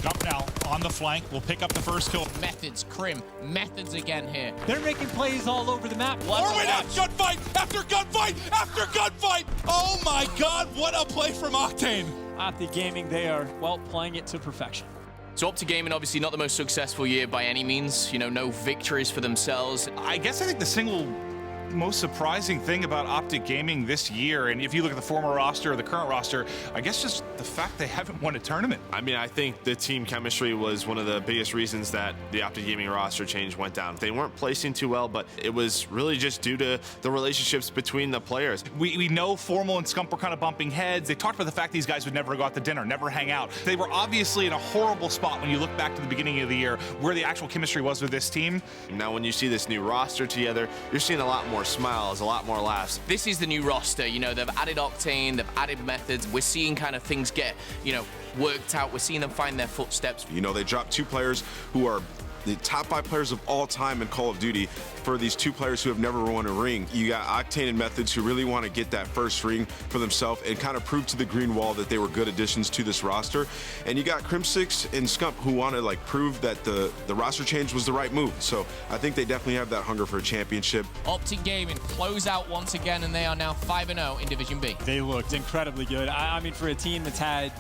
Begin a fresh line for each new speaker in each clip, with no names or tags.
Scump now on the flank, will pick up the first kill.
Methods, Crim, Methods again here.
They're making plays all over the map.
Orwin after gunfight, after gunfight, after gunfight! Oh my god, what a play from Octane!
OpTic Gaming, they are, well, playing it to perfection.
So OpTic Gaming, obviously not the most successful year by any means. You know, no victories for themselves.
I think the single most surprising thing about OpTic Gaming this year, and if you look at the former roster or the current roster, I guess just the fact they haven't won a tournament.
I mean, I think the team chemistry was one of the biggest reasons that the OpTic Gaming roster change went down. They weren't placing too well, but it was really just due to the relationships between the players.
We know Formal and Scump were kind of bumping heads. They talked about the fact these guys would never go out to dinner, never hang out. They were obviously in a horrible spot when you look back to the beginning of the year where the actual chemistry was with this team.
Now when you see this new roster together, you're seeing a lot more smiles, a lot more laughs.
This is the new roster. You know, they've added Octane, they've added Methods. We're seeing kind of things get, you know, worked out. We're seeing them find their footsteps.
You know, they dropped 2 players who are the top 5 players of all time in Call of Duty for these 2 players who have never won a ring. You got Octane and Methods who really want to get that first ring for themselves and kind of prove to the green wall that they were good additions to this roster. And you got Crim6 and Scump who want to like prove that the roster change was the right move. So I think they definitely have that hunger for a championship.
OpTic Gaming close out once again, and they are now 5-0 in Division B.
They looked incredibly good. I mean, for a team that's had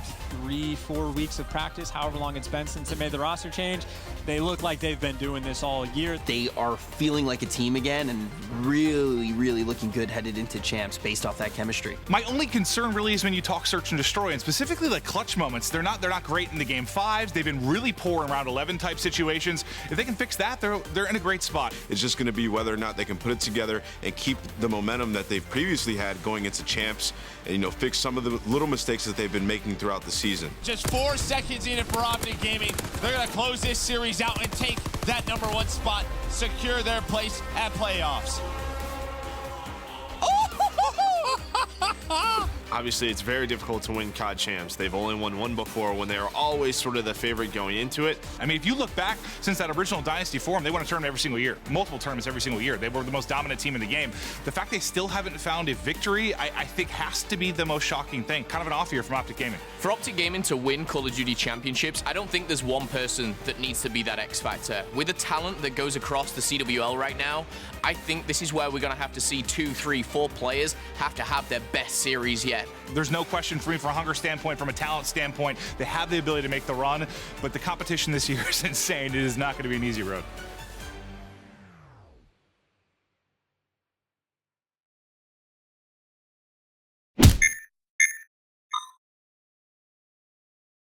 3-4 weeks of practice, however long it's been since they made the roster change, they look like they've been doing this all year.
They are feeling like a team again and really, really looking good headed into champs based off that chemistry.
My only concern really is when you talk search and destroy, and specifically like clutch moments. They're not great in the game 5s. They've been really poor in round 11 type situations. If they can fix that, they're in a great spot.
It's just going to be whether or not they can put it together and keep the momentum that they've previously had going into champs and, you know, fix some of the little mistakes that they've been making throughout the season.
Just 4 seconds in it for OpTic Gaming. They're going to close this series out and take that #1 spot, secure their place at playoffs.
Obviously, it's very difficult to win COD champs. They've only won 1 before when they were always sort of the favorite going into it.
I mean, if you look back since that original Dynasty form, they won a tournament every single year, multiple tournaments every single year. They were the most dominant team in the game. The fact they still haven't found a victory, I think has to be the most shocking thing. Kind of an off year from OpTic Gaming.
For OpTic Gaming to win Call of Duty championships, I don't think there's one person that needs to be that X factor. With the talent that goes across the CWL right now, I think this is where we're going to have to see 2, 3, 4 players have to have their best series yet.
There's no question for me, from a hunger standpoint, from a talent standpoint, they have the ability to make the run, but the competition this year is insane. It is not going to be an easy road.